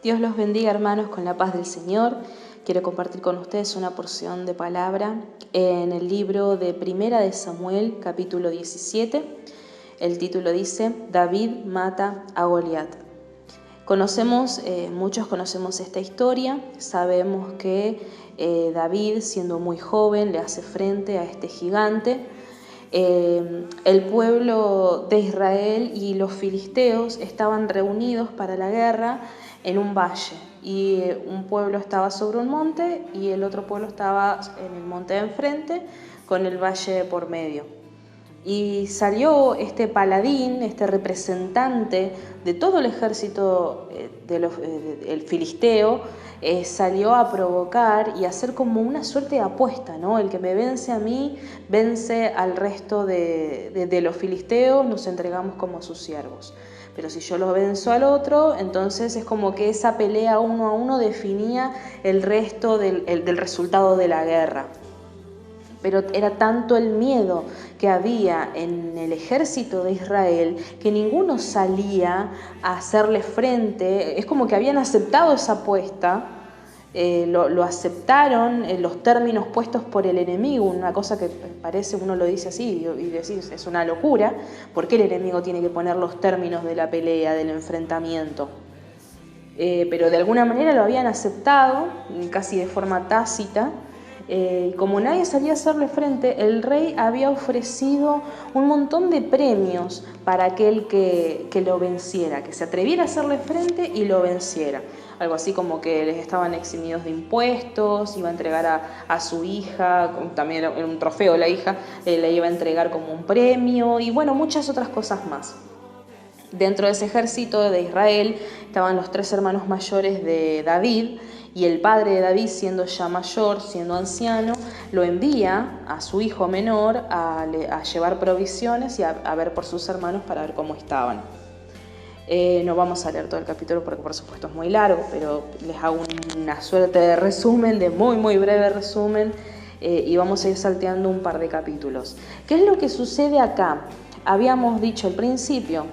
Dios los bendiga, hermanos, con la paz del Señor. Quiero compartir con ustedes una porción de palabra en el libro de Primera de Samuel, capítulo 17. El título dice: David mata a Goliat. Muchos conocemos esta historia. Sabemos que David, siendo muy joven, le hace frente a este gigante. El pueblo de Israel y los filisteos estaban reunidos para la guerra en un valle, y un pueblo estaba sobre un monte y el otro pueblo estaba en el monte de enfrente con el valle por medio. Y salió este paladín, este representante de todo el ejército el filisteo, salió a provocar y hacer como una suerte de apuesta, ¿no? El que me vence a mí, vence al resto de los filisteos, nos entregamos como sus siervos. Pero si yo lo venzo al otro, entonces es como que esa pelea 1 a 1 definía el resto del resultado de la guerra. Pero era tanto el miedo que había en el ejército de Israel que ninguno salía a hacerle frente. Es como que habían aceptado esa apuesta, lo aceptaron en los términos puestos por el enemigo, una cosa que parece, uno lo dice así y decís, es una locura. ¿Por qué el enemigo tiene que poner los términos de la pelea, del enfrentamiento? Pero de alguna manera lo habían aceptado, casi de forma tácita. Y como nadie salía a hacerle frente, el rey había ofrecido un montón de premios para aquel que lo venciera, que se atreviera a hacerle frente y lo venciera. Algo así como que les estaban eximidos de impuestos, iba a entregar a su hija, también era un trofeo la hija, la iba a entregar como un premio y bueno, muchas otras cosas más. Dentro de ese ejército de Israel estaban los 3 hermanos mayores de David, y el padre de David, siendo ya mayor, siendo anciano, lo envía a su hijo menor a llevar provisiones y a ver por sus hermanos para ver cómo estaban. No vamos a leer todo el capítulo porque por supuesto es muy largo, pero les hago una suerte de resumen, de muy muy breve resumen, y vamos a ir salteando un par de capítulos. ¿Qué es lo que sucede acá? Habíamos dicho al principio,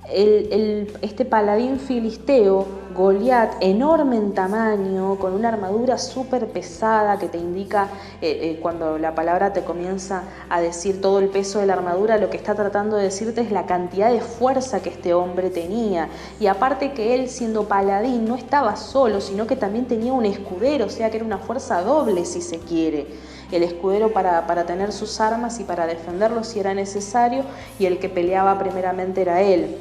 este paladín filisteo, Goliat, enorme en tamaño, con una armadura súper pesada que te indica, cuando la palabra te comienza a decir todo el peso de la armadura, lo que está tratando de decirte es la cantidad de fuerza que este hombre tenía. Y aparte que él, siendo paladín, no estaba solo, sino que también tenía un escudero, o sea que era una fuerza doble, si se quiere. El escudero para tener sus armas y para defenderlo si era necesario, y el que peleaba primeramente era él.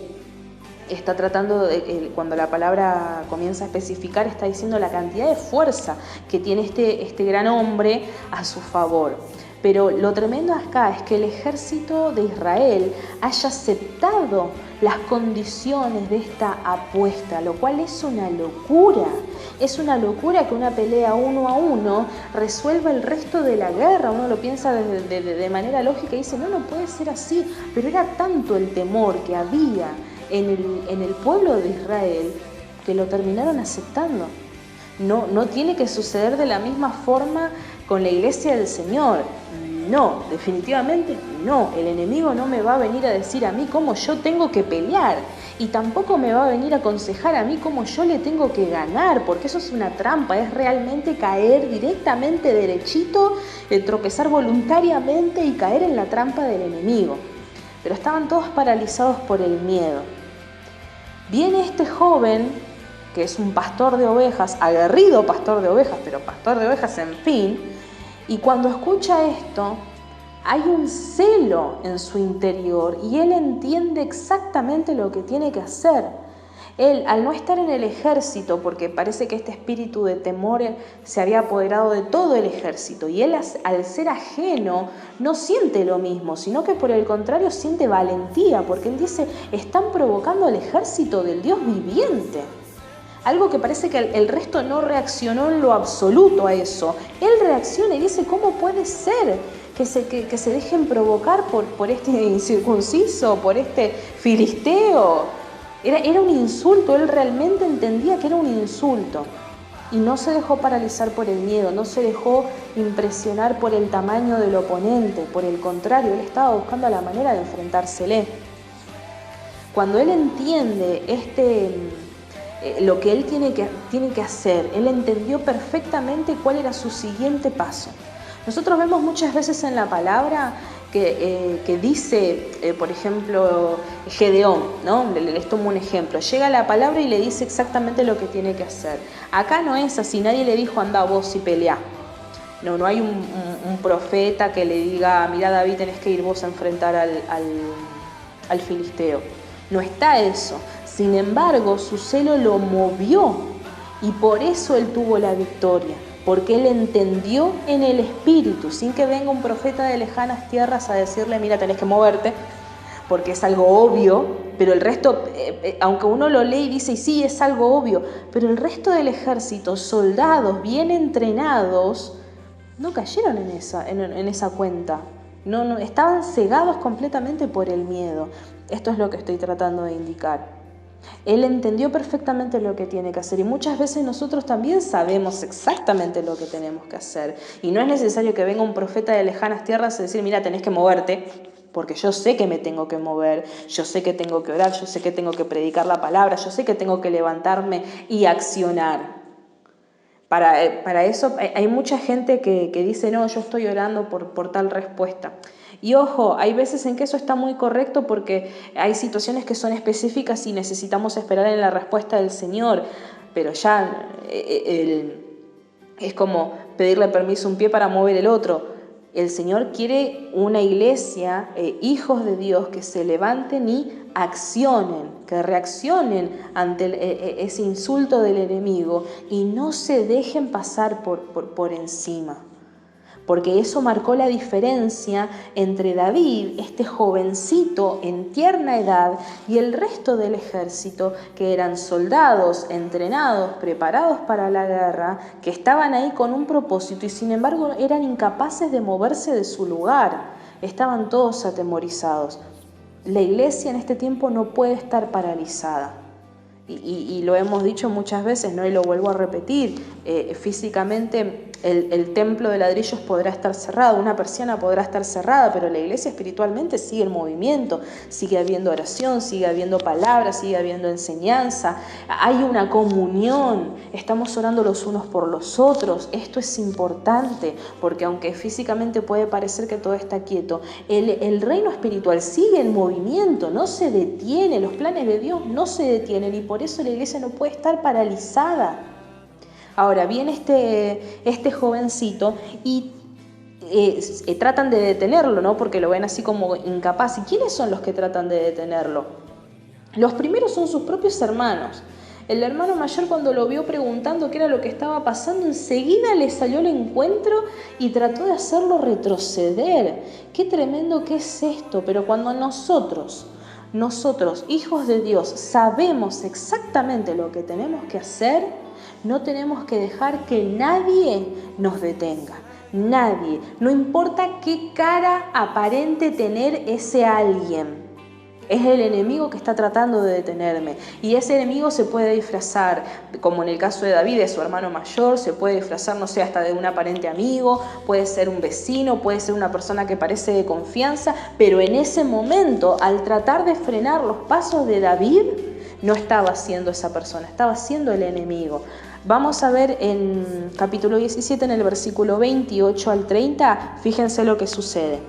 Está tratando cuando la palabra comienza a especificar, está diciendo la cantidad de fuerza que tiene este gran hombre a su favor. Pero lo tremendo acá es que el ejército de Israel haya aceptado las condiciones de esta apuesta, lo cual es una locura. Es una locura que una pelea 1 a 1 resuelva el resto de la guerra. Uno lo piensa de manera lógica y dice, no puede ser así. Pero era tanto el temor que había en el pueblo de Israel que lo terminaron aceptando. No tiene que suceder de la misma forma con la iglesia del Señor. No, definitivamente no. El enemigo no me va a venir a decir a mí cómo yo tengo que pelear, y tampoco me va a venir a aconsejar a mí cómo yo le tengo que ganar, porque eso es una trampa, es realmente caer directamente derechito, tropezar voluntariamente y caer en la trampa del enemigo. Pero estaban todos paralizados por el miedo. Viene este joven, que es un pastor de ovejas, aguerrido pastor de ovejas, pero pastor de ovejas en fin, y cuando escucha esto, hay un celo en su interior y él entiende exactamente lo que tiene que hacer. Él, al no estar en el ejército, porque parece que este espíritu de temor se había apoderado de todo el ejército, y él, al ser ajeno, no siente lo mismo, sino que por el contrario siente valentía, porque él dice, están provocando al ejército del Dios viviente. Algo que parece que el resto no reaccionó en lo absoluto a eso. Él reacciona y dice, ¿cómo puede ser que se dejen provocar por este incircunciso, por este filisteo? Era un insulto, él realmente entendía que era un insulto. Y no se dejó paralizar por el miedo, no se dejó impresionar por el tamaño del oponente. Por el contrario, él estaba buscando la manera de enfrentársele. Cuando él entiende lo que él tiene que hacer. Él entendió perfectamente cuál era su siguiente paso. Nosotros vemos muchas veces en la palabra que dice, por ejemplo, Gedeón, ¿no? Les tomo un ejemplo. Llega la palabra y le dice exactamente lo que tiene que hacer. Acá no es así, nadie le dijo anda vos y peleá. No hay un profeta que le diga, mira David, tenés que ir vos a enfrentar al filisteo. No está eso. Sin embargo, su celo lo movió y por eso él tuvo la victoria. Porque él entendió en el espíritu, sin que venga un profeta de lejanas tierras a decirle, mira, tenés que moverte, porque es algo obvio, pero el resto, aunque uno lo lee y dice, sí, es algo obvio, pero el resto del ejército, soldados bien entrenados, no cayeron en esa cuenta. No, estaban cegados completamente por el miedo. Esto es lo que estoy tratando de indicar. Él entendió perfectamente lo que tiene que hacer y muchas veces nosotros también sabemos exactamente lo que tenemos que hacer. Y no es necesario que venga un profeta de lejanas tierras a decir, mira, tenés que moverte, porque yo sé que me tengo que mover, yo sé que tengo que orar, yo sé que tengo que predicar la palabra, yo sé que tengo que levantarme y accionar. Para eso hay mucha gente que dice, no, yo estoy orando por tal respuesta. Y ojo, hay veces en que eso está muy correcto porque hay situaciones que son específicas y necesitamos esperar en la respuesta del Señor, pero ya es como pedirle permiso a un pie para mover el otro. El Señor quiere una iglesia, hijos de Dios, que se levanten y accionen, que reaccionen ante ese insulto del enemigo y no se dejen pasar por encima. Porque eso marcó la diferencia entre David, este jovencito en tierna edad, y el resto del ejército, que eran soldados entrenados, preparados para la guerra, que estaban ahí con un propósito y sin embargo eran incapaces de moverse de su lugar. Estaban todos atemorizados. La iglesia en este tiempo no puede estar paralizada. Y lo hemos dicho muchas veces, ¿no? Y lo vuelvo a repetir, físicamente el templo de ladrillos podrá estar cerrado, una persiana podrá estar cerrada, pero la iglesia espiritualmente sigue en movimiento, sigue habiendo oración, sigue habiendo palabras, sigue habiendo enseñanza, hay una comunión, estamos orando los unos por los otros. Esto es importante, porque aunque físicamente puede parecer que todo está quieto, el reino espiritual sigue en movimiento, no se detiene, los planes de Dios no se detienen y por eso la iglesia no puede estar paralizada. Ahora viene este jovencito y tratan de detenerlo, ¿no? Porque lo ven así como incapaz. ¿Y quiénes son los que tratan de detenerlo? Los primeros son sus propios hermanos. El hermano mayor, cuando lo vio preguntando qué era lo que estaba pasando, enseguida le salió al encuentro y trató de hacerlo retroceder. Qué tremendo que es esto, pero cuando nosotros, hijos de Dios, sabemos exactamente lo que tenemos que hacer, no tenemos que dejar que nadie nos detenga. Nadie. No importa qué cara aparente tener ese alguien. Es el enemigo que está tratando de detenerme. Y ese enemigo se puede disfrazar, como en el caso de David, de su hermano mayor, se puede disfrazar, no sé, hasta de un aparente amigo, puede ser un vecino, puede ser una persona que parece de confianza, pero en ese momento, al tratar de frenar los pasos de David, no estaba siendo esa persona, estaba siendo el enemigo. Vamos a ver en capítulo 17, en el versículo 28 al 30, fíjense lo que sucede.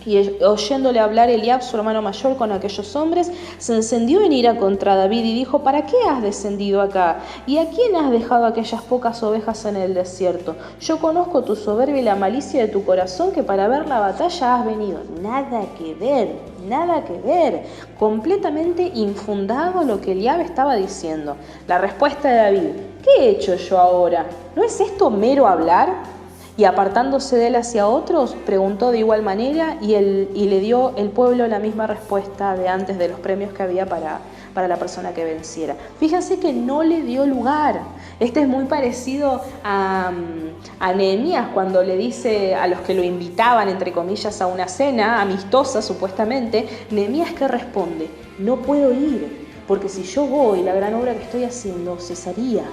Y oyéndole hablar Eliab, su hermano mayor, con aquellos hombres, se encendió en ira contra David y dijo: ¿Para qué has descendido acá? ¿Y a quién has dejado aquellas pocas ovejas en el desierto? Yo conozco tu soberbia y la malicia de tu corazón, que para ver la batalla has venido. Nada que ver. Completamente infundado lo que Eliab estaba diciendo. La respuesta de David: ¿qué he hecho yo ahora? ¿No es esto mero hablar? Y apartándose de él hacia otros, preguntó de igual manera y le dio el pueblo la misma respuesta de antes de los premios que había para la persona que venciera. Fíjense que no le dio lugar. Este es muy parecido a Nehemías cuando le dice a los que lo invitaban, entre comillas, a una cena amistosa supuestamente. Nehemías, ¿qué responde? No puedo ir, porque si yo voy, la gran obra que estoy haciendo cesaría.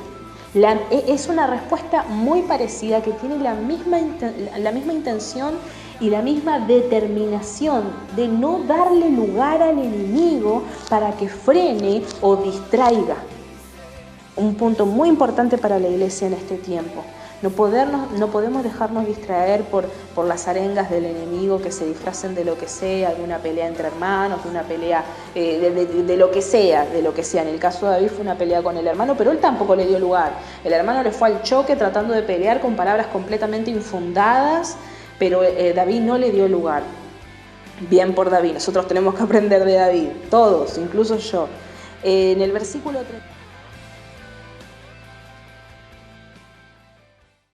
Es una respuesta muy parecida, que tiene la misma intención y la misma determinación de no darle lugar al enemigo para que frene o distraiga. un punto muy importante para la iglesia en este tiempo. No podemos dejarnos distraer por las arengas del enemigo que se disfracen de lo que sea, de una pelea entre hermanos, de una pelea de lo que sea, En el caso de David fue una pelea con el hermano, pero él tampoco le dio lugar. El hermano le fue al choque tratando de pelear con palabras completamente infundadas, pero David no le dio lugar. Bien por David, nosotros tenemos que aprender de David, todos, incluso yo. En el versículo 3.